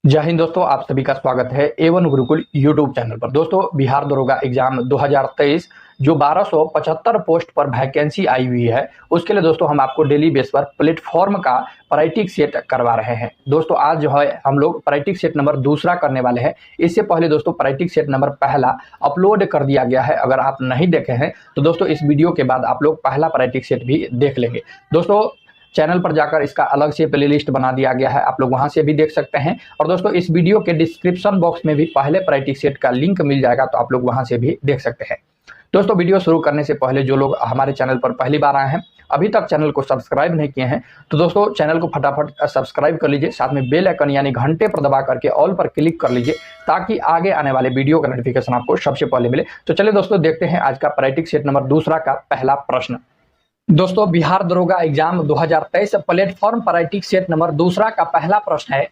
जय हिंद दोस्तों, आप सभी का स्वागत है एवन गुरुकुल यूट्यूब चैनल पर। दोस्तों, बिहार दरोगा एग्जाम 2023 जो 1275 पोस्ट पर वैकेंसी आई हुई है, उसके लिए दोस्तों हम आपको डेली बेस पर प्लेटफॉर्म का प्रायोरिटी सेट करवा रहे हैं। दोस्तों, आज जो है हम लोग प्रायोरिटी सेट नंबर दूसरा करने वाले हैं। इससे पहले दोस्तों प्रायोरिटी सेट नंबर पहला अपलोड कर दिया गया है। अगर आप नहीं देखे हैं तो दोस्तों इस वीडियो के बाद आप लोग पहला प्रायोरिटी सेट भी देख लेंगे। दोस्तों, चैनल पर जाकर इसका अलग से प्लेलिस्ट बना दिया गया है, आप लोग वहां से भी देख सकते हैं। और दोस्तों, इस वीडियो के डिस्क्रिप्शन बॉक्स में भी पहले प्रायोरिटी सेट का लिंक मिल जाएगा, तो आप लोग वहां से भी देख सकते हैं। दोस्तों, वीडियो शुरू करने से पहले जो लोग हमारे चैनल पर पहली बार आए हैं, अभी तक चैनल को सब्सक्राइब नहीं किए हैं, तो दोस्तों चैनल को फटाफट सब्सक्राइब कर लीजिए। साथ में बेल आइकन यानी घंटे पर दबा करके ऑल पर क्लिक कर लीजिए, ताकि आगे आने वाले वीडियो का नोटिफिकेशन आपको सबसे पहले मिले। तो चलिए दोस्तों, देखते हैं आज का प्रायोरिटी सेट नंबर दूसरा का पहला प्रश्न। दोस्तों, बिहार दरोगा exam 2023 platform priority set number दूसरा का पहला प्रश्न है,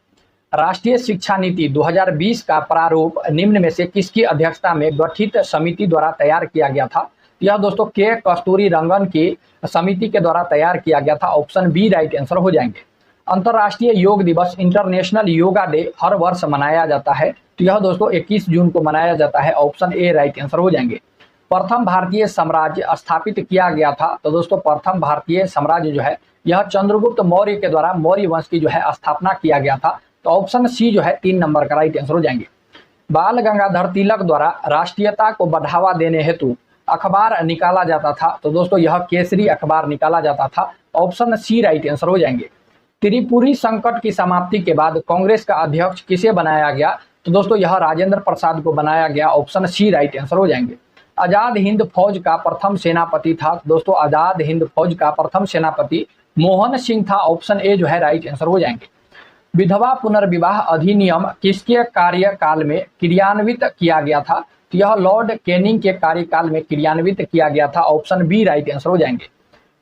राष्ट्रीय शिक्षा नीति 2020 का प्रारूप निम्न में से किसकी अध्यक्षता में गठित समिति द्वारा तैयार किया गया था? यह दोस्तों के कस्तूरी रंगन की समिति के द्वारा तैयार किया गया था। ऑप्शन बी राइट आंसर हो जाएंगे। अंतर्राष्ट्रीय योग दिवस इंटरनेशनल योगा डे हर वर्ष मनाया जाता है, तो यह दोस्तों 21 जून को मनाया जाता है। ऑप्शन ए राइट आंसर हो जाएंगे। प्रथम भारतीय साम्राज्य स्थापित किया गया था, तो दोस्तों प्रथम भारतीय साम्राज्य जो है यह चंद्रगुप्त मौर्य के द्वारा मौर्य वंश की जो है स्थापना किया गया था। तो ऑप्शन सी जो है 3 नंबर का राइट आंसर हो जाएंगे। बाल गंगाधर तिलक द्वारा राष्ट्रीयता को बढ़ावा देने हेतु अखबार निकाला जाता था, तो दोस्तों यह केसरी अखबार निकाला जाता था। ऑप्शन सी राइट आंसर हो जाएंगे। त्रिपुरी संकट की समाप्ति के बाद कांग्रेस का अध्यक्ष किसे बनाया गया? तो दोस्तों यह राजेंद्र प्रसाद को बनाया गया। ऑप्शन सी राइट आंसर हो जाएंगे। आजाद हिंद फौज का प्रथम सेनापति था, दोस्तों आजाद हिंद फौज का प्रथम सेनापति मोहन सिंह था। ऑप्शन ए जो है राइट आंसर हो जाएंगे। विधवा पुनर्विवाह अधिनियम किसके कार्यकाल में क्रियान्वित किया गया था? तो यह लॉर्ड कैनिंग के कार्यकाल में क्रियान्वित किया गया था। ऑप्शन बी राइट आंसर हो जाएंगे।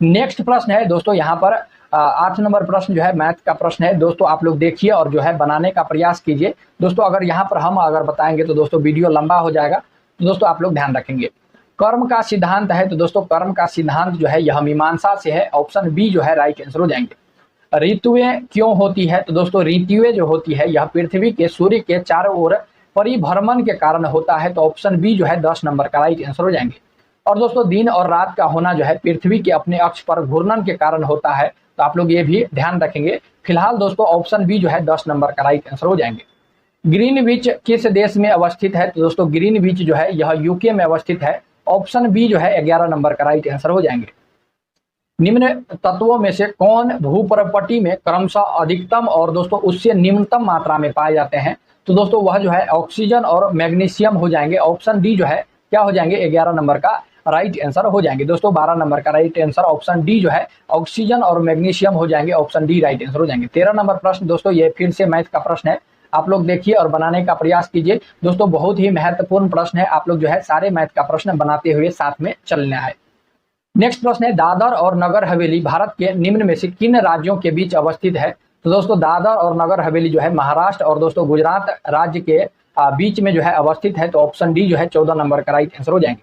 नेक्स्ट प्रश्न है दोस्तों, यहाँ पर 8 नंबर प्रश्न जो है मैथ का प्रश्न है। दोस्तों आप लोग देखिए और जो है बनाने का प्रयास कीजिए। दोस्तों अगर यहाँ पर हम बताएंगे तो दोस्तों वीडियो लंबा हो जाएगा, तो दोस्तों आप लोग ध्यान रखेंगे। कर्म का सिद्धांत है, तो दोस्तों कर्म का सिद्धांत जो है यह मीमांसा से है। ऑप्शन बी जो है राइट आंसर हो जाएंगे। ऋतुएं क्यों होती है? तो दोस्तों ऋतुएं जो होती है यह पृथ्वी के सूर्य के चारों ओर परिभ्रमण के कारण होता है। तो ऑप्शन बी जो है 10 नंबर का राइट आंसर हो जाएंगे। और दोस्तों दिन और रात का होना जो है पृथ्वी के अपने अक्ष पर घूर्णन के कारण होता है, तो आप लोग ये भी ध्यान रखेंगे। फिलहाल दोस्तों ऑप्शन बी जो है 10 नंबर का राइट आंसर हो जाएंगे। ग्रीनविच किस देश में अवस्थित है? तो दोस्तों ग्रीनविच जो है यह यूके में अवस्थित है। ऑप्शन बी जो है 11 नंबर का राइट आंसर हो जाएंगे। निम्न तत्वों में से कौन भूप्रपट्टी में क्रमशः अधिकतम और दोस्तों उससे निम्नतम मात्रा में पाए जाते हैं? तो दोस्तों वह जो है ऑक्सीजन और मैग्नीशियम हो जाएंगे। ऑप्शन डी जो है क्या हो जाएंगे? 11 नंबर का राइट आंसर हो जाएंगे। दोस्तों 12 नंबर का राइट आंसर ऑप्शन डी जो है ऑक्सीजन और मैग्नीशियम हो जाएंगे। ऑप्शन डी राइट आंसर हो जाएंगे। 13 नंबर प्रश्न दोस्तों ये फिर से मैथ का प्रश्न है, आप लोग देखिए और बनाने का प्रयास कीजिए। दोस्तों बहुत ही महत्वपूर्ण प्रश्न है, आप लोग जो है सारे मैथ का प्रश्न बनाते हुए साथ में चलना है। नेक्स्ट प्रश्न है, दादर और नगर हवेली भारत के निम्न में से किन राज्यों के बीच अवस्थित है? तो दोस्तों दादर और नगर हवेली जो है महाराष्ट्र और दोस्तों गुजरात राज्य के बीच में जो है अवस्थित है। तो ऑप्शन डी जो है 14 नंबर का राइट आंसर हो जाएंगे।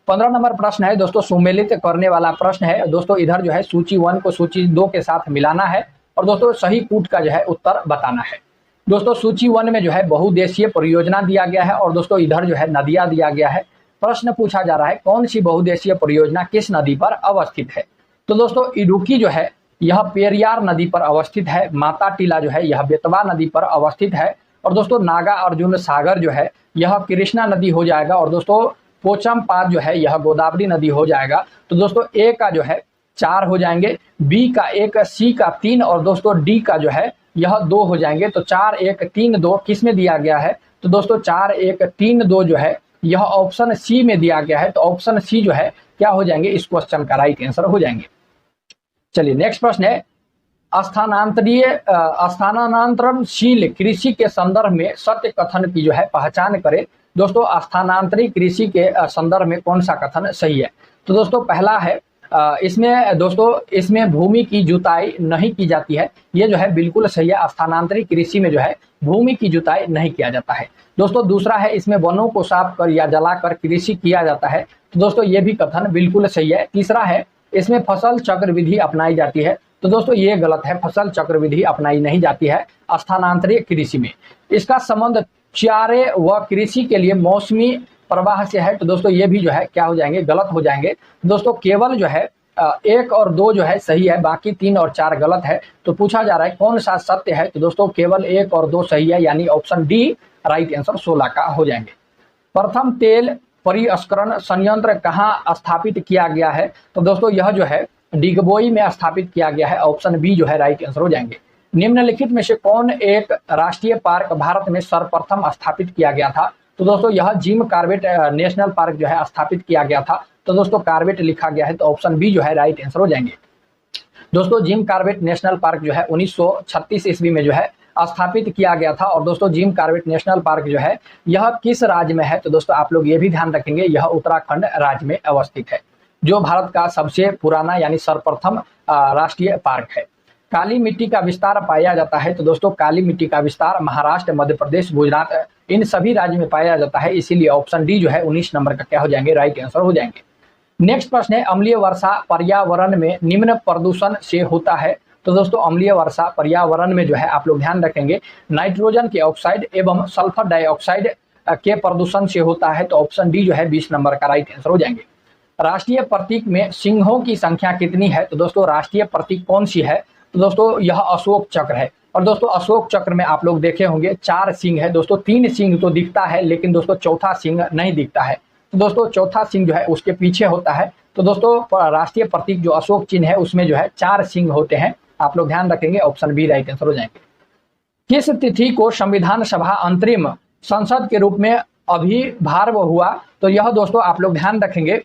15 नंबर प्रश्न है दोस्तों सुमेलित करने वाला प्रश्न है। दोस्तों इधर जो है सूची 1 को सूची 2 के साथ मिलाना है और दोस्तों सही कूट का जो है उत्तर बताना है। दोस्तों सूची 1 में जो है बहुउद्देशीय परियोजना दिया गया है और दोस्तों इधर जो है नदियां दिया गया है। प्रश्न पूछा जा रहा है कौन सी बहुउद्देशीय परियोजना किस नदी पर अवस्थित है? तो दोस्तों इडुक्की जो है यह पेरियार नदी पर अवस्थित है। माता टीला जो है यह बेतवा नदी पर अवस्थित है। और दोस्तों नागा अर्जुन सागर जो है यह कृष्णा नदी हो जाएगा। और दोस्तों पोचमपाद जो है यह गोदावरी नदी हो जाएगा। तो दोस्तों ए का जो है 4 हो जाएंगे, बी का 1, सी का 3 और दोस्तों डी का जो है यह 2 हो जाएंगे। तो 4 1 3 2 किस में दिया गया है? तो दोस्तों 4 1 3 2 जो है यह ऑप्शन सी में दिया गया है। तो ऑप्शन सी जो है क्या हो जाएंगे? इस क्वेश्चन का राइट आंसर हो जाएंगे। चलिए नेक्स्ट प्रश्न है, स्थानांतरणशील कृषि के संदर्भ में सत्य कथन की जो है पहचान करें। दोस्तों स्थानांतरित कृषि के संदर्भ में कौन सा कथन सही है? तो दोस्तों पहला है इसमें भूमि की जुताई नहीं की जाती है। ये जो है बिल्कुल सही है, स्थानांतरित कृषि में जो है भूमि की जुताई नहीं किया जाता है। दोस्तों दूसरा है इसमें वनों को साफ कर या जलाकर कृषि किया जाता है। तो दोस्तों ये भी कथन बिल्कुल सही है। तीसरा है इसमें फसल चक्र विधि अपनाई जाती है। तो दोस्तों ये गलत है, फसल चक्र विधि अपनाई नहीं जाती है स्थानांतरीय कृषि में। इसका संबंध चारे व कृषि के लिए मौसमी प्रवाह से है। तो दोस्तों ये भी जो है क्या हो जाएंगे, गलत हो जाएंगे। दोस्तों केवल जो है 1 और 2 जो है सही है, बाकी 3 और 4 गलत है। तो पूछा जा रहा है कौन सा सत्य है, तो दोस्तों केवल 1 और 2 सही है, यानी ऑप्शन डी राइट आंसर 16 का हो जाएंगे। प्रथम तेल परिष्करण संयंत्र कहाँ स्थापित किया गया है, तो दोस्तों यह जो है डिगबोई में स्थापित किया गया है, ऑप्शन बी जो है राइट आंसर हो जाएंगे। निम्नलिखित में से कौन एक राष्ट्रीय पार्क भारत में सर्वप्रथम स्थापित किया गया था, तो दोस्तों यह जिम कॉर्बेट नेशनल पार्क जो है स्थापित किया गया था। तो दोस्तों कॉर्बेट लिखा गया है, तो ऑप्शन बी जो है राइट आंसर हो जाएंगे। दोस्तों जिम कॉर्बेट नेशनल पार्क जो है 1936 ईस्वी में जो है स्थापित किया गया था। और दोस्तों जिम कॉर्बेट नेशनल पार्क जो है यह किस राज्य में है, तो दोस्तों आप लोग ये भी ध्यान रखेंगे, यह उत्तराखंड राज्य में अवस्थित है, जो भारत का सबसे पुराना यानी सर्वप्रथम राष्ट्रीय पार्क है। काली मिट्टी का विस्तार पाया जाता है, तो दोस्तों काली मिट्टी का विस्तार महाराष्ट्र, मध्य प्रदेश, गुजरात इन सभी राज्य में पाया जाता है, इसीलिए ऑप्शन डी जो है 19 नंबर का क्या हो जाएंगे, राइट आंसर हो जाएंगे। नेक्स्ट प्रश्न है, अम्लीय वर्षा पर्यावरण में निम्न प्रदूषण से होता है। तो दोस्तों अम्लीय वर्षा पर्यावरण में जो है आप लोग ध्यान रखेंगे नाइट्रोजन के ऑक्साइड एवं सल्फर डाइऑक्साइड के प्रदूषण से होता है, तो ऑप्शन डी जो है 20 नंबर का राइट आंसर हो जाएंगे। राष्ट्रीय प्रतीक में सिंहों की संख्या कितनी है, तो दोस्तों राष्ट्रीय प्रतीक कौन सी है, तो दोस्तों यह अशोक चक्र है। और दोस्तों अशोक चक्र में आप लोग देखे होंगे 4 सिंह है दोस्तों, 3 सिंह तो दिखता है, लेकिन दोस्तों चौथा सिंह नहीं दिखता है। तो दोस्तों चौथा सिंह जो है उसके पीछे होता है। तो दोस्तों राष्ट्रीय प्रतीक जो अशोक चिन्ह है उसमें जो है 4 सिंह होते हैं, आप लोग ध्यान रखेंगे, ऑप्शन बी राइट आंसर हो जाएंगे। किस तिथि को संविधान सभा अंतरिम संसद के रूप में अभिभार्व हुआ, तो यह दोस्तों आप लोग ध्यान रखेंगे,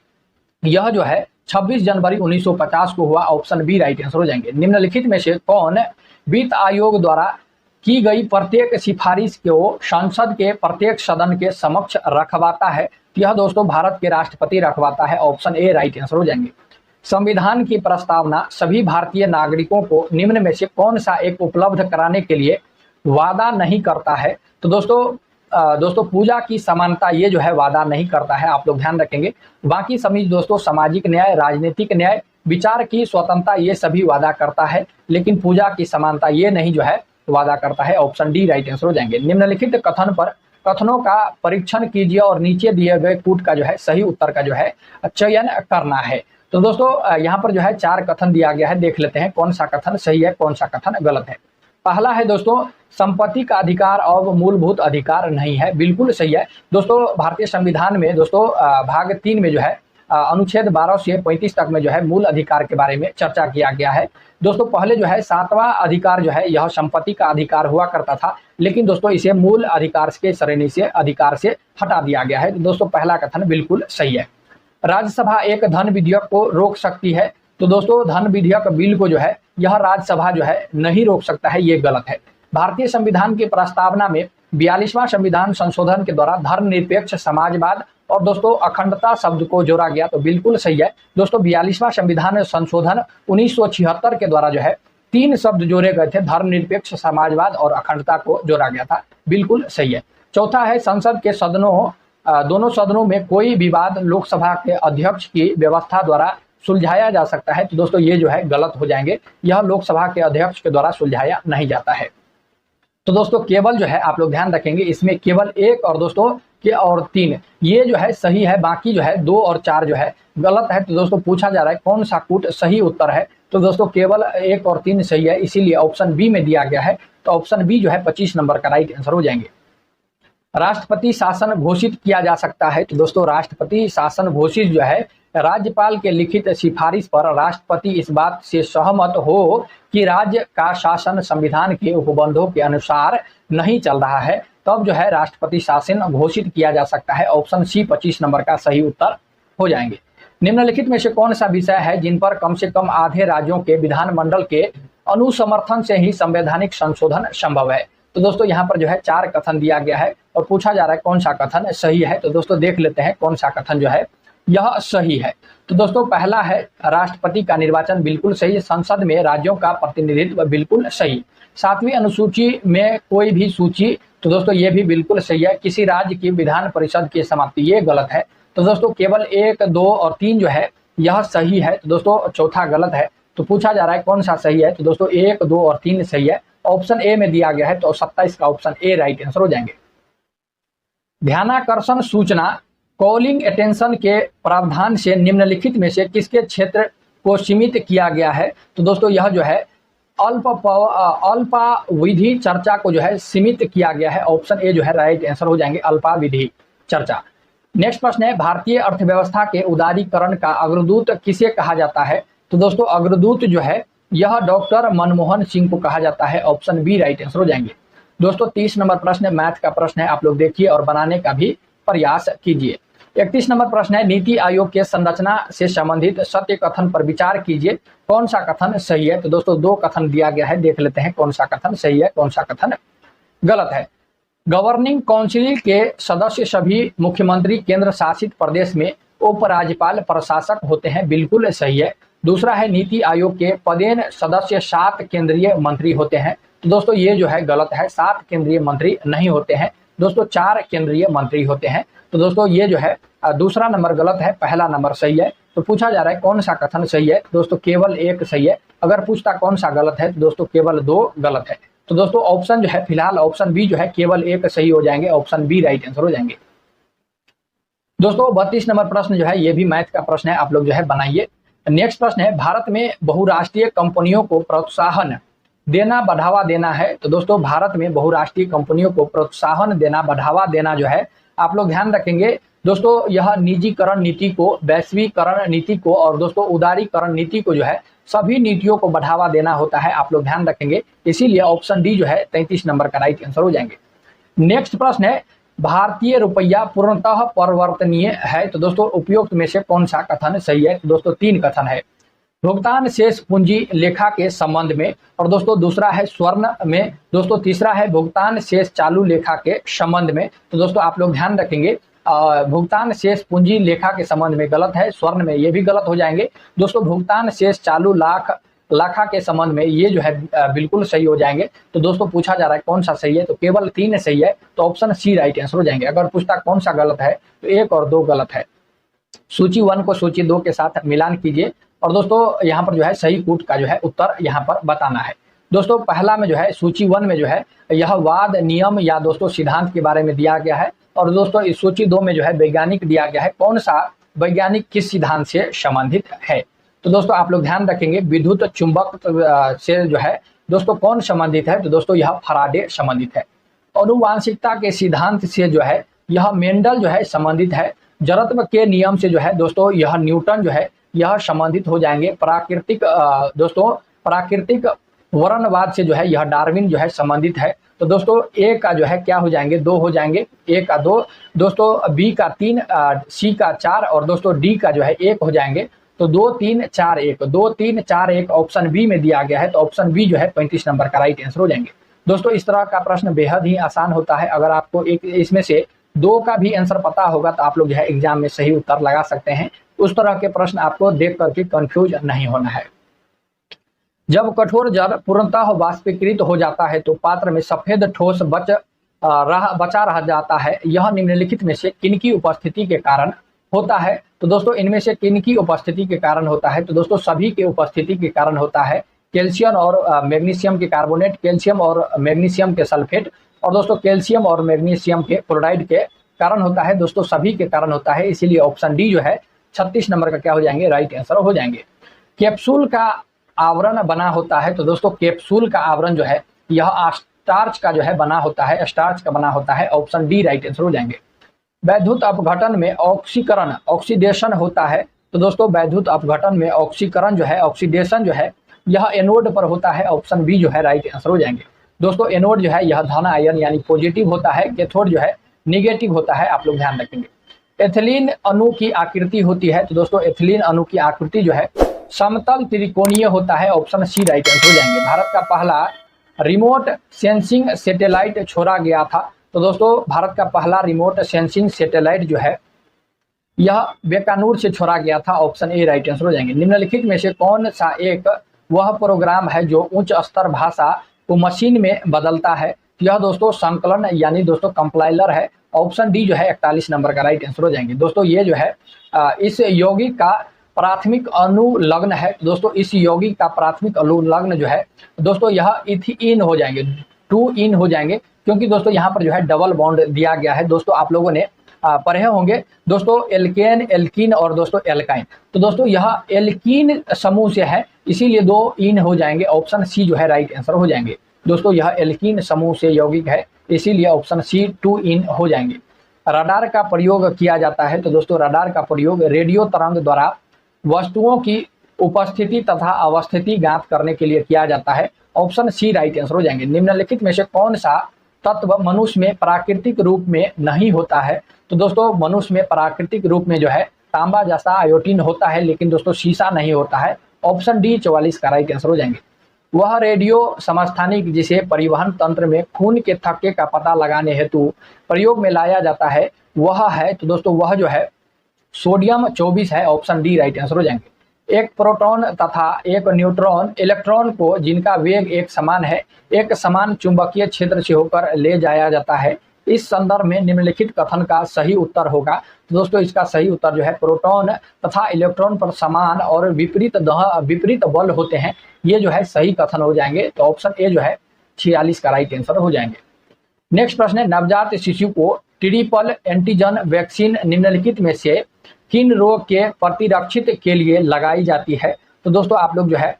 यह जो है 26 जनवरी 1950 को हुआ, ऑप्शन बी राइट आंसर हो जाएंगे। निम्नलिखित में से कौन वित्त आयोग द्वारा की गई प्रत्येक सिफारिश को संसद के प्रत्येक सदन के समक्ष रखवाता है, यह दोस्तों भारत के राष्ट्रपति रखवाता है, ऑप्शन ए राइट आंसर हो जाएंगे। संविधान की प्रस्तावना सभी भारतीय नागरिकों को निम्न में से कौन सा एक उपलब्ध कराने के लिए वादा नहीं करता है, तो दोस्तों पूजा की समानता ये जो है वादा नहीं करता है, आप लोग ध्यान रखेंगे। बाकी सभी दोस्तों सामाजिक न्याय, राजनीतिक न्याय, विचार की स्वतंत्रता ये सभी वादा करता है, लेकिन पूजा की समानता ये नहीं जो है वादा करता है, ऑप्शन डी राइट आंसर हो जाएंगे। निम्नलिखित कथन पर कथनों का परीक्षण कीजिए और नीचे दिए गए कूट का जो है सही उत्तर का जो है चयन करना है। तो दोस्तों यहाँ पर जो है 4 कथन दिया गया है, देख लेते हैं कौन सा कथन सही है, कौन सा कथन गलत है। पहला है दोस्तों संपत्ति का अधिकार अब मूलभूत अधिकार नहीं है, बिल्कुल सही है। दोस्तों भारतीय संविधान में दोस्तों भाग 3 में जो है अनुच्छेद 12 से 35 तक में जो है मूल अधिकार के बारे में चर्चा किया गया है। दोस्तों पहले जो है 7वां अधिकार जो है यह संपत्ति का अधिकार हुआ करता था, लेकिन दोस्तों इसे मूल अधिकार के श्रेणी से अधिकार से हटा दिया गया है। तो दोस्तों पहला कथन बिल्कुल सही है। राज्यसभा एक धन विधेयक को रोक सकती है, तो दोस्तों धन विधेयक बिल को जो है यह राज्यसभा जो है नहीं रोक सकता है, ये गलत है। भारतीय संविधान की प्रस्तावना में 42वां संविधान संशोधन के द्वारा धर्मनिरपेक्ष समाजवाद और दोस्तों अखंडता शब्द को जोड़ा गया, तो बिल्कुल सही है। दोस्तों 42वां संविधान संशोधन 1976 के द्वारा जो है 3 शब्द जोड़े गए थे, धर्मनिरपेक्ष समाजवाद और अखंडता को जोड़ा गया था, बिल्कुल सही है। चौथा है संसद के दोनों सदनों में कोई विवाद लोकसभा के अध्यक्ष की व्यवस्था द्वारा सुलझाया जा सकता है, तो दोस्तों ये जो है गलत हो जाएंगे, यह लोकसभा के अध्यक्ष के द्वारा सुलझाया नहीं जाता है। तो दोस्तों केवल जो है आप लोग ध्यान रखेंगे, इसमें केवल 1 और दोस्तों के और 3 ये जो है सही है, बाकी जो है 2 और 4 जो है गलत है। तो दोस्तों पूछा जा रहा है कौन सा कूट सही उत्तर है, तो दोस्तों केवल 1 और 3 सही है, इसीलिए ऑप्शन बी में दिया गया है, तो ऑप्शन बी जो है 25 नंबर का राइट आंसर हो जाएंगे। राष्ट्रपति शासन घोषित किया जा सकता है, तो दोस्तों राष्ट्रपति शासन घोषित जो है राज्यपाल के लिखित सिफारिश पर राष्ट्रपति इस बात से सहमत हो कि राज्य का शासन संविधान के उपबंधों के अनुसार नहीं चल रहा है, तब जो है राष्ट्रपति शासन घोषित किया जा सकता है, ऑप्शन सी 25 नंबर का सही उत्तर हो जाएंगे। निम्नलिखित में से कौन सा विषय है जिन पर कम से कम आधे राज्यों के विधानमंडल के अनुसमर्थन से ही संवैधानिक संशोधन संभव है, तो दोस्तों यहाँ पर जो है 4 कथन दिया गया है और पूछा जा रहा है कौन सा कथन सही है, तो दोस्तों देख लेते हैं कौन सा कथन जो है यह सही है। तो दोस्तों पहला है राष्ट्रपति का निर्वाचन, बिल्कुल सही है। संसद में राज्यों का प्रतिनिधित्व, बिल्कुल सही। 7वीं अनुसूची में कोई भी सूची, तो दोस्तों ये भी बिल्कुल सही है। किसी राज्य की विधान परिषद की समाप्ति, ये गलत है। तो दोस्तों केवल 1, 2 और 3 जो है यह सही है, तो दोस्तों चौथा गलत है। तो पूछा जा रहा है कौन सा सही है। तो दोस्तों 1, 2 और 3 सही है। ऑप्शन ए में दिया गया है, तो 27 का ऑप्शन ए राइट आंसर हो जाएंगे। ध्यानाकर्षण सूचना कॉलिंग अटेंशन के प्रावधान से निम्नलिखित में से किसके क्षेत्र को सीमित किया गया है। तो दोस्तों यह जो है अल्पावधि चर्चा को जो है सीमित किया गया है। ऑप्शन ए जो है राइट आंसर हो जाएंगे, अल्पावधि चर्चा। नेक्स्ट प्रश्न है, भारतीय अर्थव्यवस्था के उदारीकरण का अग्रदूत किसे कहा जाता है। तो दोस्तों अग्रदूत जो है यह डॉक्टर मनमोहन सिंह को कहा जाता है। ऑप्शन बी राइट आंसर हो जाएंगे। दोस्तों 30 नंबर प्रश्न मैथ का प्रश्न है, आप लोग देखिए और बनाने का भी प्रयास कीजिए। 31 नंबर प्रश्न है, नीति आयोग के संरचना से संबंधित सत्य कथन पर विचार कीजिए, कौन सा कथन सही है। तो दोस्तों 2 कथन दिया गया है, देख लेते हैं कौन सा कथन सही है, कौन सा कथन गलत है। गवर्निंग काउंसिल के सदस्य सभी मुख्यमंत्री केंद्र शासित प्रदेश में उपराज्यपाल प्रशासक होते हैं, बिल्कुल सही है। दूसरा है, नीति आयोग के पदेन सदस्य 7 केंद्रीय मंत्री होते हैं। तो दोस्तों ये जो है गलत है, 7 केंद्रीय मंत्री नहीं होते हैं दोस्तों, 4 केंद्रीय मंत्री होते हैं। तो दोस्तों ये जो है दूसरा नंबर गलत है, पहला नंबर सही है। तो पूछा जा रहा है कौन सा कथन सही है। दोस्तों केवल 1 सही है। अगर पूछता कौन सा गलत है तो दोस्तों केवल 2 गलत है। तो दोस्तों ऑप्शन जो है फिलहाल ऑप्शन बी जो है केवल 1 सही हो जाएंगे, ऑप्शन बी राइट आंसर हो जाएंगे। दोस्तों 32 नंबर प्रश्न जो है ये भी मैथ का प्रश्न है, आप लोग जो है बनाइए। नेक्स्ट प्रश्न है, भारत में बहुराष्ट्रीय कंपनियों को प्रोत्साहन देना बढ़ावा देना है। तो दोस्तों भारत में बहुराष्ट्रीय कंपनियों को प्रोत्साहन देना बढ़ावा देना जो है आप लोग ध्यान रखेंगे दोस्तों, यह निजीकरण नीति को, वैश्वीकरण नीति को और दोस्तों उदारीकरण नीति को जो है सभी नीतियों को बढ़ावा देना होता है, आप लोग ध्यान रखेंगे। इसीलिए ऑप्शन डी जो है 33 नंबर का राइट आंसर हो जाएंगे। नेक्स्ट प्रश्न है, भारतीय रुपया पूर्णतः परिवर्तनीय है। तो दोस्तों उपयुक्त में से कौन सा कथन सही है। तो दोस्तों 3 कथन है, भुगतान शेष पूंजी लेखा के संबंध में, और दोस्तों दूसरा है स्वर्ण में, दोस्तों तीसरा है भुगतान शेष चालू लेखा के संबंध में। तो दोस्तों आप लोग ध्यान रखेंगे भुगतान शेष पूंजी लेखा के संबंध में गलत है, स्वर्ण में ये भी गलत हो जाएंगे। दोस्तों भुगतान शेष चालू लाखा के संबंध में ये जो है बिल्कुल सही हो जाएंगे। तो दोस्तों पूछा जा रहा है कौन सा सही है, तो केवल 3 सही है, तो ऑप्शन सी राइट आंसर हो जाएंगे। अगर पूछता कौन सा गलत है तो 1 और 2 गलत है। सूची 1 को सूची 2 के साथ मिलान कीजिए और दोस्तों यहाँ पर जो है सही कूट का जो है उत्तर यहाँ पर बताना है। दोस्तों पहला में जो है सूची 1 में जो है यह वाद, नियम या दोस्तों सिद्धांत के बारे में दिया गया है, और दोस्तों इस सूची 2 में जो है वैज्ञानिक दिया गया है, कौन सा वैज्ञानिक किस सिद्धांत से संबंधित है। तो दोस्तों आप लोग ध्यान रखेंगे विद्युत चुंबक से जो है दोस्तों कौन संबंधित है। तो दोस्तों यह फराडे संबंधित है। आनुवांशिकता के सिद्धांत से जो है यह मेंडल जो है संबंधित है। जड़त्व के नियम से जो है दोस्तों यह न्यूटन जो है यह संबंधित हो जाएंगे। प्राकृतिक वर्णवाद से जो है यह डार्विन जो है संबंधित है। तो दोस्तों ए का जो है क्या हो जाएंगे, 2 हो जाएंगे, ए का 2, दोस्तों बी का 3, सी का 4 और दोस्तों डी का जो है 1 हो जाएंगे। तो 2 3 4 1, 2 3 4 1 ऑप्शन बी में दिया गया है। तो ऑप्शन बी जो है 35 नंबर का राइट आंसर हो जाएंगे। दोस्तों इस तरह का प्रश्न बेहद ही आसान होता है। अगर आपको एक इसमें से 2 का भी आंसर पता होगा तो आप लोग जो है एग्जाम में सही उत्तर लगा सकते हैं। उस तरह के प्रश्न आपको देख करके कंफ्यूज नहीं होना है। जब कठोर जल पूर्णतः वाष्पीकृत हो जाता है तो पात्र में सफेद ठोस बचा रह जाता है। यह निम्नलिखित में से किनकी उपस्थिति के कारण होता है। तो दोस्तों इनमें से किनकी उपस्थिति के कारण होता है। तो दोस्तों सभी के उपस्थिति के कारण होता है। कैल्शियम और मैग्नीशियम के कार्बोनेट, कैल्शियम और मैग्नीशियम के सल्फेट, और दोस्तों कैल्शियम और मैग्नीशियम के क्लोराइड के कारण होता है। दोस्तों सभी के कारण होता है। इसीलिए ऑप्शन डी जो है 36 नंबर का क्या हो जाएंगे, राइट आंसर हो जाएंगे। कैप्सूल का आवरण बना होता है। तो दोस्तों कैप्सूल का आवरण जो है यह स्टार्च का जो है बना होता है, स्टार्च का बना होता है। ऑप्शन डी राइट आंसर हो जाएंगे। वैद्युत अपघटन में ऑक्सीडेशन होता है। तो दोस्तों वैद्युत अपघटन में ऑक्सीकरण जो है, ऑक्सीडेशन जो है यह एनोड पर होता है। ऑप्शन बी जो है राइट आंसर हो जाएंगे। दोस्तों एनोड जो है यह धन आयन यानी पॉजिटिव होता है, कैथोड जो है निगेटिव होता है, आप लोग ध्यान रखेंगे। एथिलीन अणु की आकृति होती है। तो दोस्तों एथिलीन अणु की आकृति जो है समतल त्रिकोणीय होता है। ऑप्शन सी राइट आंसर हो जाएंगे। भारत का पहला रिमोट सेंसिंग सैटेलाइट छोड़ा गया था। तो दोस्तों भारत का पहला रिमोट सेंसिंग सैटेलाइट जो है यह बीकानेर से छोड़ा गया था। ऑप्शन ए राइट आंसर हो जाएंगे। निम्नलिखित में से कौन सा एक वह प्रोग्राम है जो उच्च स्तर भाषा को मशीन में बदलता है। यह दोस्तों संकलन यानी दोस्तों कंपाइलर है। ऑप्शन डी जो है 41 नंबर का राइट आंसर हो जाएंगे। दोस्तों ये जो है इस यौगिक का प्राथमिक अनुलग्न है। दोस्तों इस यौगिक का प्राथमिक अनुलग्न जो है दोस्तों यह इथीन हो जाएंगे, 2 इन हो जाएंगे, क्योंकि दोस्तों यहाँ पर जो है डबल बॉन्ड दिया गया है। दोस्तों आप लोगों ने पढ़े होंगे दोस्तों एल्केन, एल्कीन और दोस्तों एल्काइन। तो दोस्तों यह एल्कीन समूह से है, इसीलिए 2 इन हो जाएंगे। ऑप्शन सी जो है राइट आंसर हो जाएंगे। दोस्तों यह एल्कीन समूह से यौगिक है, इसीलिए ऑप्शन सी 2 इन हो जाएंगे। रडार का प्रयोग किया जाता है। तो दोस्तों रडार का प्रयोग रेडियो तरंग द्वारा वस्तुओं की उपस्थिति तथा अवस्थिति ज्ञात करने के लिए किया जाता है। ऑप्शन सी राइट आंसर हो जाएंगे। निम्नलिखित में से कौन सा तत्व मनुष्य में प्राकृतिक रूप में नहीं होता है? तो दोस्तों मनुष्य में प्राकृतिक रूप में जो है तांबा जैसा आयोडीन होता है, लेकिन दोस्तों सीसा नहीं होता है। ऑप्शन डी 44 का राइट आंसर हो जाएंगे। वह रेडियो समस्थानिक जिसे परिवहन तंत्र में खून के थक्के का पता लगाने हेतु प्रयोग में लाया जाता है वह है, तो दोस्तों वह जो है सोडियम 24 है। ऑप्शन डी राइट आंसर हो जाएंगे। एक प्रोटॉन तथा एक न्यूट्रॉन इलेक्ट्रॉन को जिनका वेग एक समान है, एक समान चुंबकीय क्षेत्र से होकर ले जाया जाता है। इस संदर्भ में निम्नलिखित कथन का सही उत्तर होगा। तो दोस्तों इसका सही उत्तर जो है प्रोटॉन तथा इलेक्ट्रॉन पर समान और विपरीत बल होते हैं, ये जो है सही कथन हो जाएंगे। तो ऑप्शन ए जो है 46 का राइट आंसर हो जाएंगे। नेक्स्ट प्रश्न है, नवजात शिशु को ट्रिपल एंटीजन वैक्सीन निम्नलिखित में से किन रोग के प्रतिरक्षित के लिए लगाई जाती है? तो दोस्तों आप लोग जो है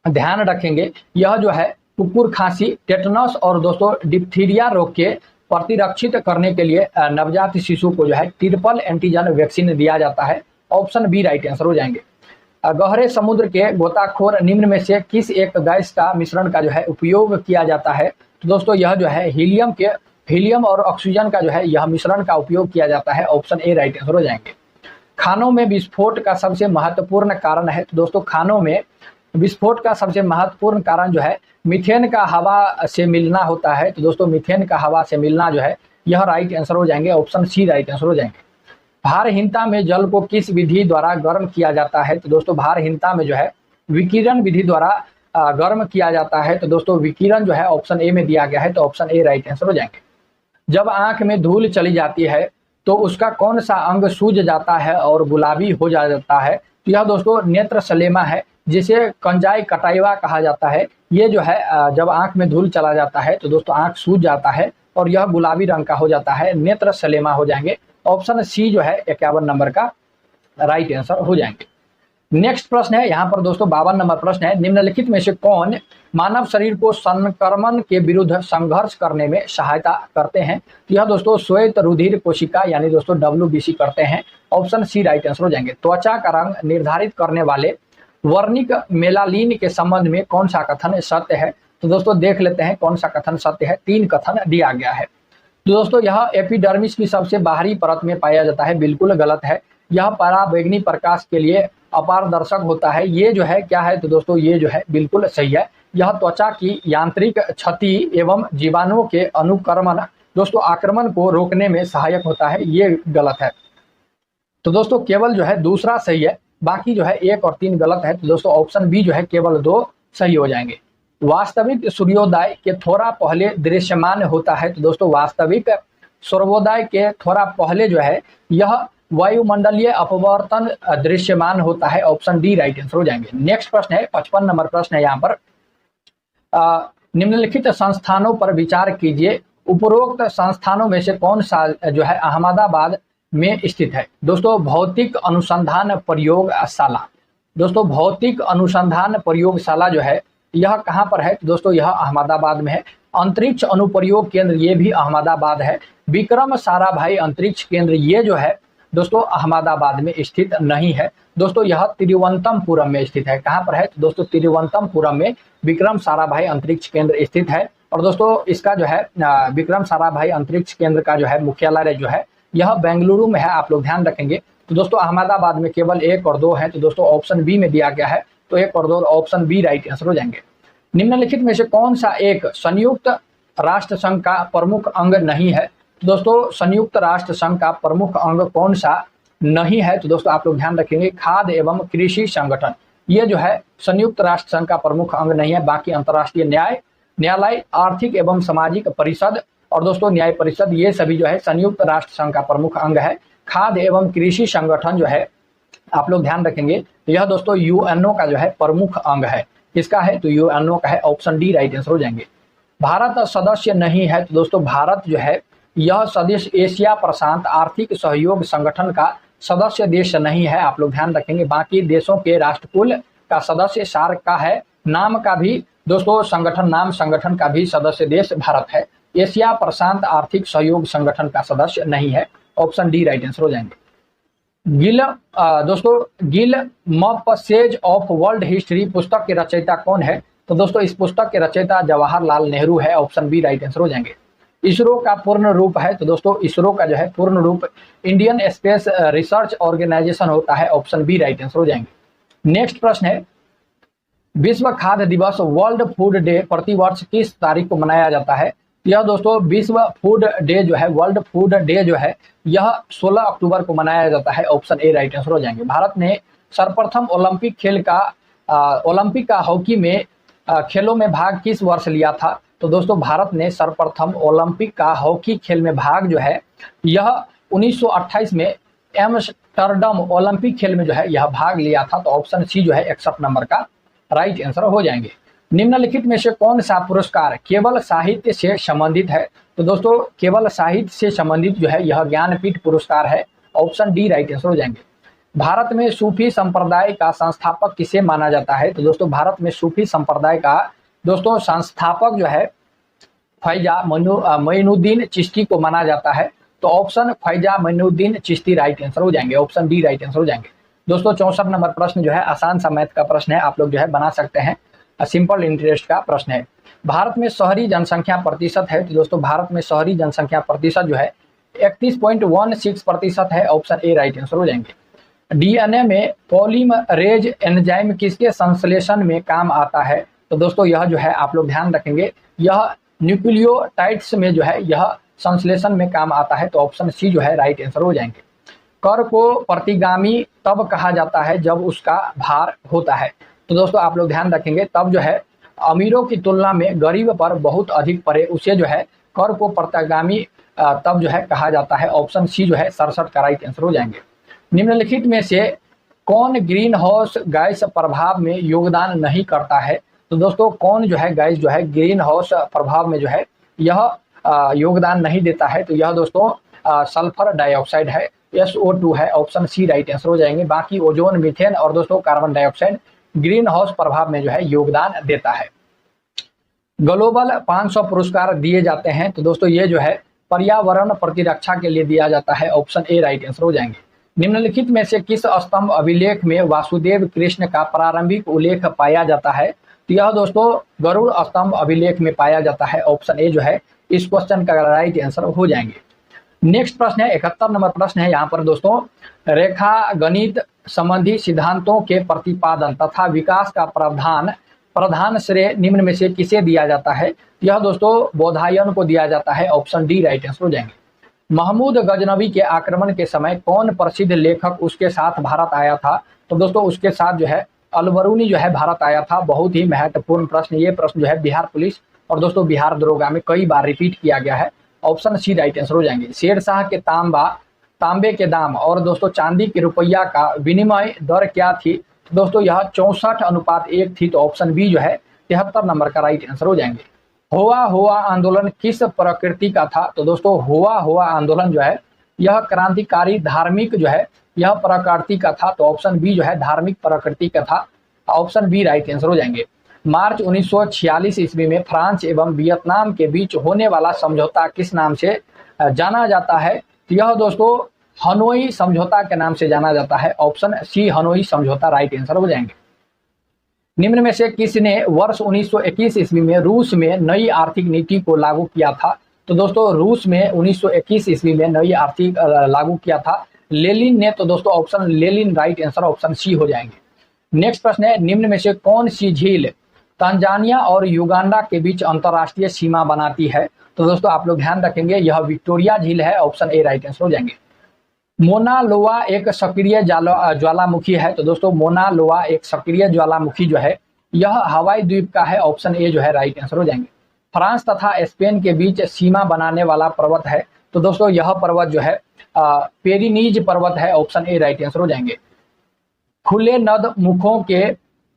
ध्यान रखेंगे, यह जो है कुकुर खांसी, टेटनस और दोस्तों डिप्थीरिया रोग के प्रतिरक्षित करने के लिए नवजात शिशु को जो है ट्रिपल एंटीजन वैक्सीन दिया जाता है। ऑप्शन बी राइट आंसर हो जाएंगे। गहरे समुद्र के गोताखोर निम्न में से किस एक गैस का मिश्रण का जो है उपयोग किया जाता है? तो दोस्तों यह जो है हीलियम और ऑक्सीजन का जो है यह मिश्रण का उपयोग किया जाता है। ऑप्शन ए राइट आंसर हो जाएंगे। खानों में विस्फोट का सबसे महत्वपूर्ण कारण है। तो दोस्तों खानों में विस्फोट का सबसे महत्वपूर्ण कारण जो है मीथेन का हवा से मिलना होता है। तो दोस्तों मीथेन का हवा से मिलना जो है यह राइट आंसर हो जाएंगे। ऑप्शन सी राइट आंसर हो जाएंगे। भारहीनता में जल को किस विधि द्वारा गर्म किया जाता है? तो दोस्तों भारहीनता में जो है विकिरण विधि द्वारा गर्म किया जाता है। तो दोस्तों विकिरण जो है ऑप्शन ए में दिया गया है। तो ऑप्शन ए राइट आंसर हो जाएंगे। जब आंख में धूल चली जाती है तो उसका कौन सा अंग सूज जाता है और गुलाबी हो जाता है? तो यह दोस्तों नेत्र सलेमा है, जिसे कंजाई कटाइवा कहा जाता है। ये जो है जब आंख में धूल चला जाता है तो दोस्तों आंख सूज जाता है और यह गुलाबी रंग का हो जाता है, नेत्र सलेमा हो जाएंगे। ऑप्शन सी जो है 51 नंबर का राइट आंसर हो जाएंगे। नेक्स्ट प्रश्न है यहाँ पर दोस्तों 52 नंबर प्रश्न है, निम्नलिखित में से कौन मानव शरीर को संक्रमण के विरुद्ध संघर्ष करने में सहायता करते हैं? तो यह दोस्तों श्वेत रुधिर कोशिका यानी दोस्तों WBC करते हैं। ऑप्शन सी राइट आंसर हो जाएंगे। त्वचा का रंग निर्धारित करने वाले वर्निक मेलानिन के संबंध में कौन सा कथन सत्य है? तो दोस्तों देख लेते हैं कौन सा कथन सत्य है। 3 कथन दिया गया है। तो दोस्तों यह एपिडर्मिस की सबसे बाहरी परत में पाया जाता है, बिल्कुल गलत है। यह पराबैंगनी प्रकाश के लिए अपारदर्शक होता है, ये जो है क्या है? तो दोस्तों ये जो है बिल्कुल सही है। यह त्वचा की यांत्रिक क्षति एवं जीवाणुओं के अनुक्रमण दोस्तों आक्रमण को रोकने में सहायक होता है, ये गलत है। तो दोस्तों केवल जो है दूसरा सही है, बाकी जो है 1 और 3 गलत है। तो दोस्तों ऑप्शन बी जो है केवल 2 सही हो जाएंगे। वास्तविक सूर्योदय के थोड़ा पहले दृश्यमान होता है। तो दोस्तों वास्तविक सूर्योदय के थोड़ा पहले जो है यह वायुमंडलीय अपवर्तन दृश्यमान होता है। ऑप्शन डी राइट आंसर हो जाएंगे। नेक्स्ट प्रश्न है 55 नंबर प्रश्न है यहाँ पर, निम्नलिखित संस्थानों पर विचार कीजिए, उपरोक्त संस्थानों में से कौन सा जो है अहमदाबाद में स्थित है? दोस्तों भौतिक अनुसंधान प्रयोगशाला, दोस्तों भौतिक अनुसंधान प्रयोगशाला जो है यह कहाँ पर है? दोस्तों यह अहमदाबाद में है। अंतरिक्ष अनुप्रयोग केंद्र ये भी अहमदाबाद है। विक्रम साराभाई अंतरिक्ष केंद्र ये जो है दोस्तों अहमदाबाद में स्थित नहीं है। दोस्तों यह तिरुवनंतपुरम में स्थित है। कहाँ पर है? तो दोस्तों तिरुवनंतपुरम में विक्रम साराभाई अंतरिक्ष केंद्र स्थित है। और दोस्तों इसका जो है विक्रम साराभाई अंतरिक्ष केंद्र का जो है मुख्यालय जो है यह बेंगलुरु में है, आप लोग ध्यान रखेंगे। तो दोस्तों अहमदाबाद में केवल 1 और 2 है। तो दोस्तों ऑप्शन बी में दिया गया है, तो 1 और 2 ऑप्शन बी राइट आंसर हो जाएंगे। निम्नलिखित में से कौन सा एक संयुक्त राष्ट्र संघ का प्रमुख अंग नहीं है? तो दोस्तों संयुक्त राष्ट्र संघ का प्रमुख अंग कौन सा नहीं है? तो दोस्तों आप लोग ध्यान रखेंगे खाद्य एवं कृषि संगठन, ये जो है संयुक्त राष्ट्र संघ का प्रमुख अंग नहीं है। बाकी अंतर्राष्ट्रीय न्यायालय, आर्थिक एवं सामाजिक परिषद और दोस्तों न्याय परिषद, ये सभी जो है संयुक्त राष्ट्र संघ का प्रमुख अंग है। खाद्य एवं कृषि संगठन जो है आप लोग ध्यान रखेंगे यह दोस्तों यूएनओ का जो है प्रमुख अंग है। किसका है? तो यूएनओ का है। ऑप्शन डी राइट आंसर हो जाएंगे। भारत सदस्य नहीं है तो दोस्तों भारत जो है यह सदस्य एशिया प्रशांत आर्थिक सहयोग संगठन का सदस्य देश नहीं है। आप लोग ध्यान रखेंगे बाकी देशों के राष्ट्रकुल का सदस्य सार्क का है। नाम का भी दोस्तों संगठन का भी सदस्य देश भारत है। एशिया प्रशांत आर्थिक सहयोग संगठन का सदस्य नहीं है। ऑप्शन डी राइट आंसर हो जाएंगे। गिल मपसेज ऑफ वर्ल्ड हिस्ट्री पुस्तक के रचयिता कौन है? तो दोस्तों इस पुस्तक के रचयिता जवाहरलाल नेहरू है। ऑप्शन बी राइट आंसर हो जाएंगे। इसरो का पूर्ण रूप है तो दोस्तों इसरो का जो है पूर्ण रूप इंडियन स्पेस रिसर्च ऑर्गेनाइजेशन होता है। ऑप्शन बी राइट आंसर हो जाएंगे। नेक्स्ट प्रश्न है विश्व खाद्य दिवस वर्ल्ड फूड डे प्रतिवर्ष किस तारीख को मनाया जाता है? यह दोस्तों विश्व फूड डे जो है वर्ल्ड फूड डे जो है यह 16 अक्टूबर को मनाया जाता है। ऑप्शन ए राइट आंसर हो जाएंगे। भारत ने सर्वप्रथम ओलंपिक का हॉकी में खेलों में भाग किस वर्ष लिया था? तो दोस्तों भारत ने सर्वप्रथम ओलंपिक का हॉकी खेल में भाग जो है यह 1928 में एम्स्टर्डम ओलंपिक खेल में जो है यह भाग लिया था। तो ऑप्शन सी जो है 61 नंबर का राइट आंसर हो जाएंगे। निम्नलिखित में से कौन सा पुरस्कार केवल साहित्य से संबंधित है? तो दोस्तों केवल साहित्य से संबंधित जो है यह ज्ञानपीठ पुरस्कार है। ऑप्शन डी राइट आंसर हो जाएंगे। भारत में सूफी संप्रदाय का संस्थापक किसे माना जाता है? तो दोस्तों भारत में सूफी संप्रदाय का दोस्तों संस्थापक जो है ख्वाजा मोइनुद्दीन चिश्ती को माना जाता है। तो option Khwaja Moinuddin Chishti right answer हो जाएंगे। ऑप्शन डी राइट आंसर हो जाएंगे। दोस्तों 64 नंबर प्रश्न जो है आसान सा मैथ का प्रश्न है। आप लोग जो है बना सकते हैं। सिंपल इंटरेस्ट का प्रश्न है। भारत में शहरी जनसंख्या प्रतिशत है तो दोस्तों भारत में शहरी जनसंख्या प्रतिशत जो है 31.16% है। ऑप्शन ए राइट आंसर हो जाएंगे। डीएनए में पॉलीमरेज एंजाइम किसके संश्लेषण में काम आता है? तो दोस्तों यह जो है आप लोग ध्यान रखेंगे यह न्यूक्लियोटाइड्स में जो है यह संश्लेषण में काम आता है। तो ऑप्शन सी जो है राइट आंसर हो जाएंगे। कर को प्रतिगामी तब कहा जाता है जब उसका भार होता है। तो दोस्तों आप लोग ध्यान रखेंगे तब जो है अमीरों की तुलना में गरीब पर बहुत अधिक पड़े उसे जो है कर को प्रतिगामी तब जो है कहा जाता है। ऑप्शन सी जो है 67 का राइट आंसर हो जाएंगे। निम्नलिखित में से कौन ग्रीन हाउस गैस प्रभाव में योगदान नहीं करता है? तो दोस्तों कौन जो है गैस जो है ग्रीन हाउस प्रभाव में जो है यह योगदान नहीं देता है? तो यह दोस्तों सल्फर डाइऑक्साइड है। SO2 है। ऑप्शन सी राइट आंसर हो जाएंगे। बाकी ओजोन, मीथेन और दोस्तों कार्बन डाइऑक्साइड ग्रीन हाउस प्रभाव में जो है योगदान देता है। ग्लोबल 500 पुरस्कार दिए जाते हैं तो दोस्तों ये जो है पर्यावरण प्रतिरक्षा के लिए दिया जाता है। ऑप्शन ए राइट आंसर हो जाएंगे। निम्नलिखित में से किस स्तंभ अभिलेख में वासुदेव कृष्ण का प्रारंभिक उल्लेख पाया जाता है? तो यह दोस्तों गरुड़ स्तंभ अभिलेख में पाया जाता है। ऑप्शन ए जो है इस क्वेश्चन का राइट आंसर हो जाएंगे। नेक्स्ट प्रश्न है 71 नंबर प्रश्न है। यहाँ पर दोस्तों रेखा गणित संबंधी सिद्धांतों के प्रतिपादन तथा विकास का प्रधान श्रेय निम्न में से किसे दिया जाता है? यह दोस्तों बौधायन को दिया जाता है। ऑप्शन डी राइट आंसर हो जाएंगे। महमूद गजनवी के आक्रमण के समय कौन प्रसिद्ध लेखक उसके साथ भारत आया था? तो दोस्तों उसके साथ जो है अलबरूनी जो है भारत आया था। बहुत ही महत्वपूर्ण प्रश्न। ये प्रश्न जो है बिहार पुलिस और दोस्तों बिहार दरोगा में कई बार रिपीट किया गया है। ऑप्शन सी राइट आंसर हो जाएंगे। शेरशाह के तांबे के दाम और दोस्तों चांदी के रुपया का विनिमय दर क्या थी? तो दोस्तों यह 64:1 थी। तो ऑप्शन बी जो है 73 नंबर का राइट आंसर हो जाएंगे। हुआ आंदोलन किस प्रकृति का था? तो दोस्तों हुआ आंदोलन जो है यह क्रांतिकारी धार्मिक जो है यह प्रकृति का था। तो ऑप्शन बी जो है धार्मिक प्रकृति का था। ऑप्शन बी राइट आंसर हो जाएंगे। मार्च 1946 ईस्वी में फ्रांस एवं वियतनाम के बीच होने वाला समझौता किस नाम से जाना जाता है? तो यह दोस्तों हनोई समझौता के नाम से जाना जाता है। ऑप्शन सी हनोई समझौता राइट आंसर हो जाएंगे। निम्न में से किसने वर्ष 1921 ईस्वी में रूस में नई आर्थिक नीति को लागू किया था? तो दोस्तों रूस में 1921 ईस्वी में नई आर्थिक लागू किया था लेनिन ने। तो दोस्तों option Lenin right answer option C हो जाएंगे। नेक्स्ट प्रश्न है निम्न में से कौन सी झील तंजानिया और युगांडा के बीच अंतरराष्ट्रीय सीमा बनाती है? तो दोस्तों आप लोग ध्यान रखेंगे यह विक्टोरिया झील है। ऑप्शन ए राइट आंसर हो जाएंगे। मोना लोआ एक सक्रिय ज्वालामुखी है। तो दोस्तों मोना लोआ एक सक्रिय ज्वालामुखी जो है यह हवाई द्वीप का है। ऑप्शन ए जो है राइट आंसर हो जाएंगे। फ्रांस तथा स्पेन के बीच सीमा बनाने वाला पर्वत है। तो दोस्तों यह पर्वत जो है पेरिनीज पर्वत है। ऑप्शन ए राइट आंसर हो जाएंगे। खुले नद मुखों के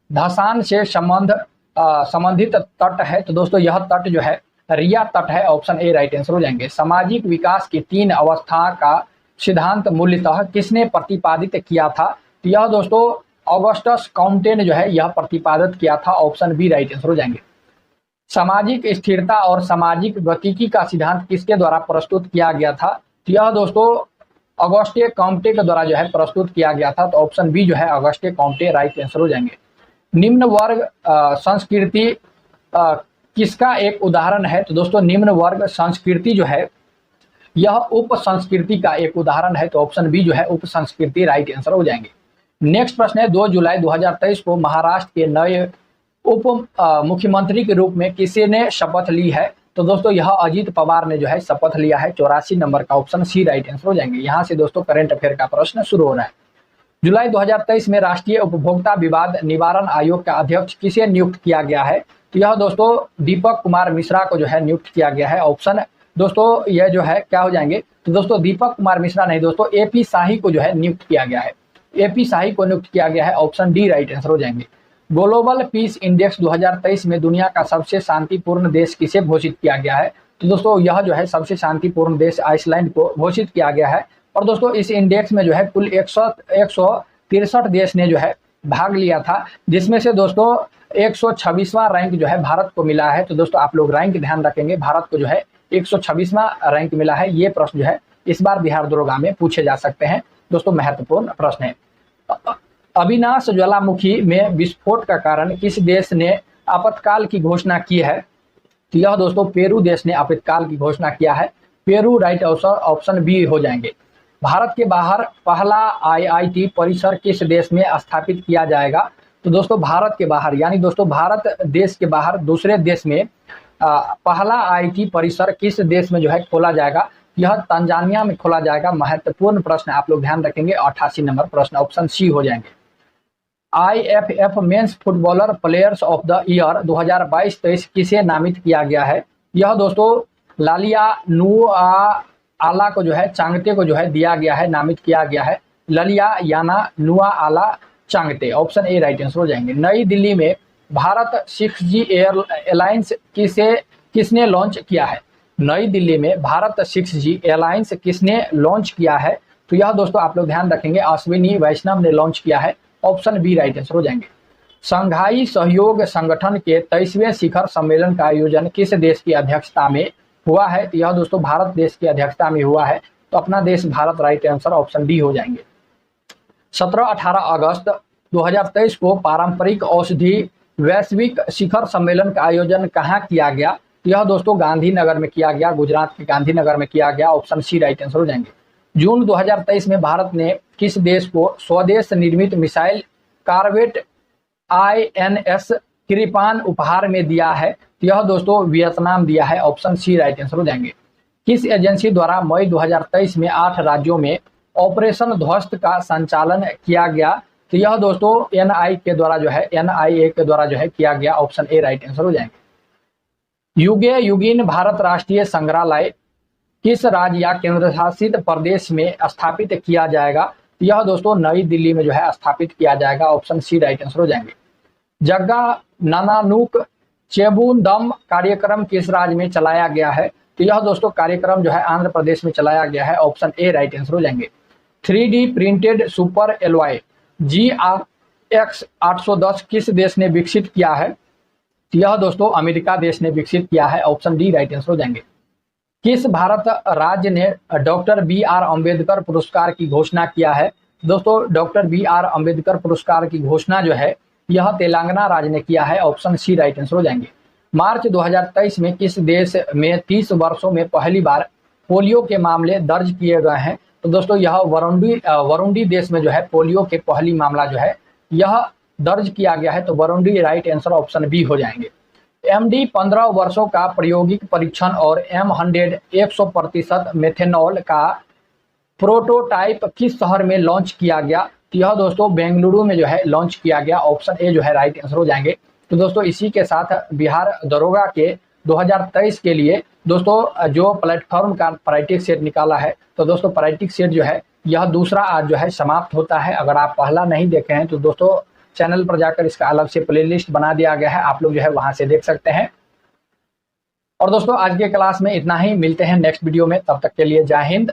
धसान से संबंधित तट है? तो दोस्तों यह तट जो है रिया तट है। ऑप्शन ए राइट आंसर हो जाएंगे। सामाजिक विकास की 3 अवस्था का सिद्धांत मूलतः किसने प्रतिपादित किया था? तो यह दोस्तों ऑगस्टस काउंटे ने जो है यह प्रतिपादित किया था। ऑप्शन बी राइट आंसर हो जाएंगे। सामाजिक स्थिरता और सामाजिक गतिकी का सिद्धांत किसके द्वारा प्रस्तुत किया गया था? तो यह दोस्तों ऑगस्टे काउंटे के द्वारा जो है प्रस्तुत किया गया था। तो ऑप्शन बी जो है ऑगस्टे काउंटे राइट आंसर हो जाएंगे। निम्न वर्ग संस्कृति किसका एक उदाहरण है? तो दोस्तों निम्न वर्ग संस्कृति जो है यह उप संस्कृति का एक उदाहरण है। तो ऑप्शन बी जो है उप संस्कृति राइट आंसर हो जाएंगे। नेक्स्ट प्रश्न है 2 जुलाई 2023 को महाराष्ट्र के नए उप मुख्यमंत्री के रूप में किसने शपथ ली है? तो दोस्तों यह अजीत पवार ने जो है शपथ लिया है। 84 नंबर का ऑप्शन सी राइट आंसर हो जाएंगे। यहाँ से दोस्तों करंट अफेयर का प्रश्न शुरू हो रहा है। जुलाई 2023 में राष्ट्रीय उपभोक्ता विवाद निवारण आयोग का अध्यक्ष किसे नियुक्त किया गया है? तो यह दोस्तों दीपक कुमार मिश्रा को जो है नियुक्त किया गया है। ऑप्शन दोस्तों यह जो है क्या हो जाएंगे? तो दोस्तों दीपक कुमार मिश्रा नहीं दोस्तों एपी शाही को जो है नियुक्त किया गया है। एपी शाही को नियुक्त किया गया है। ऑप्शन डी राइट आंसर हो जाएंगे। ग्लोबल पीस इंडेक्स 2023 में दुनिया का सबसे शांतिपूर्ण देश किसे घोषित किया गया है? तो दोस्तों यह जो है सबसे शांतिपूर्ण देश आइसलैंड को घोषित किया गया है। और दोस्तों इस इंडेक्स में जो है कुल 163 देश ने जो है भाग लिया था, जिसमें से दोस्तों 126वां रैंक जो है भारत को मिला है। तो दोस्तों आप लोग रैंक ध्यान रखेंगे, भारत को जो है 126वां रैंक मिला है। ये प्रश्न जो है इस बार बिहार दरोगा में पूछे जा सकते हैं। दोस्तों महत्वपूर्ण प्रश्न है। अविनाश ज्वालामुखी में विस्फोट का कारण किस देश ने आपातकाल की घोषणा की है? तो यह दोस्तों पेरू देश ने आपातकाल की घोषणा किया है। Peru right answer option B हो जाएंगे। भारत के बाहर पहला आईआईटी परिसर किस देश में स्थापित किया जाएगा? तो दोस्तों भारत के बाहर यानी दोस्तों भारत देश के बाहर दूसरे देश में पहला आईआईटी परिसर किस देश में जो है खोला जाएगा? यह तंजानिया में खोला जाएगा। महत्वपूर्ण प्रश्न आप लोग ध्यान रखेंगे। 88 नंबर प्रश्न ऑप्शन सी हो जाएंगे। IFF men's footballer players of the year 2022-23 किसे नामित किया गया है? यह दोस्तों लालिया नुआआला को जो है चांगते को जो है दिया गया है, नामित किया गया है। ललिया याना नुआआला Chhangte. Option A right answer हो जाएंगे। नई दिल्ली में भारत 6G एयरलाइंस किसने लॉन्च किया है? नई दिल्ली में भारत 6G एयरलाइंस किसने लॉन्च किया है? तो यह दोस्तों आप लोग ध्यान रखेंगे अश्विनी वैष्णव ने लॉन्च किया है। ऑप्शन बी राइट आंसर हो जाएंगे। संघाई सहयोग संगठन के 23वें शिखर सम्मेलन का आयोजन किस देश की अध्यक्षता में हुआ है? तो यह दोस्तों भारत देश की अध्यक्षता में हुआ है। तो अपना देश Bharat right answer option D हो जाएंगे। 17-18 अगस्त 2023 को पारंपरिक औषधि वैश्विक शिखर सम्मेलन का आयोजन कहाँ किया गया? तो यह दोस्तों गांधीनगर में किया गया, गुजरात के गांधीनगर में किया गया। ऑप्शन सी राइट आंसर हो जाएंगे। जून 2023 में भारत ने किस देश को स्वदेश निर्मित मिसाइल कार्वेट INS कृपान उपहार में दिया है? तो यह दोस्तों वियतनाम दिया है। ऑप्शन सी राइट आंसर हो जाएंगे। किस एजेंसी द्वारा मई 2023 में 8 राज्यों में ऑपरेशन ध्वस्त का संचालन किया गया? तो यह दोस्तों NIA के द्वारा जो है किया गया। ऑप्शन ए राइट आंसर हो जाएंगे। युगे युगीन भारत राष्ट्रीय संग्रहालय किस राज्य या केंद्र शासित प्रदेश में स्थापित किया जाएगा? यह दोस्तों नई दिल्ली में जो है स्थापित किया जाएगा। ऑप्शन सी राइट आंसर हो जाएंगे। जग्गा नानानुक चेबुंदम कार्यक्रम किस राज्य में चलाया गया है? तो यह दोस्तों कार्यक्रम जो है आंध्र प्रदेश में चलाया गया है। ऑप्शन ए राइट आंसर हो जाएंगे। 3D printed super alloy GRX 810 किस देश ने विकसित किया है? यह दोस्तों अमेरिका देश ने विकसित किया है। ऑप्शन डी राइट आंसर हो जाएंगे। किस भारत राज्य ने डॉक्टर BR अम्बेडकर पुरस्कार की घोषणा किया है? दोस्तों डॉक्टर BR अम्बेडकर पुरस्कार की घोषणा जो है यह तेलंगाना राज्य ने किया है। ऑप्शन सी राइट आंसर हो जाएंगे। मार्च 2023 में किस देश में 30 वर्षों में पहली बार पोलियो के मामले दर्ज किए गए हैं? तो दोस्तों यह वरुंडी देश में जो है पोलियो के पहली मामला जो है यह दर्ज किया गया है। तो वरुंडी राइट आंसर ऑप्शन बी हो जाएंगे। MD 15 वर्षों का प्रायोगिक परीक्षण और M100 100% मेथेनॉल का प्रोटोटाइप किस शहर में लॉन्च किया गया? तो यह दोस्तों बेंगलुरु में जो है लॉन्च किया गया। ऑप्शन ए जो है राइट आंसर हो जाएंगे। तो दोस्तों इसी के साथ बिहार दरोगा के 2023 के लिए दोस्तों जो प्लेटफॉर्म का प्रायोरिटी सेट निकाला है, तो दोस्तों प्रायोरिटी सेट जो है यह दूसरा आज जो है समाप्त होता है। अगर आप पहला नहीं देखे हैं तो दोस्तों चैनल पर जाकर इसका अलग से प्लेलिस्ट बना दिया गया है, आप लोग जो है वहां से देख सकते हैं। और दोस्तों आज के क्लास में इतना ही, मिलते हैं नेक्स्ट वीडियो में, तब तक के लिए जय हिंद।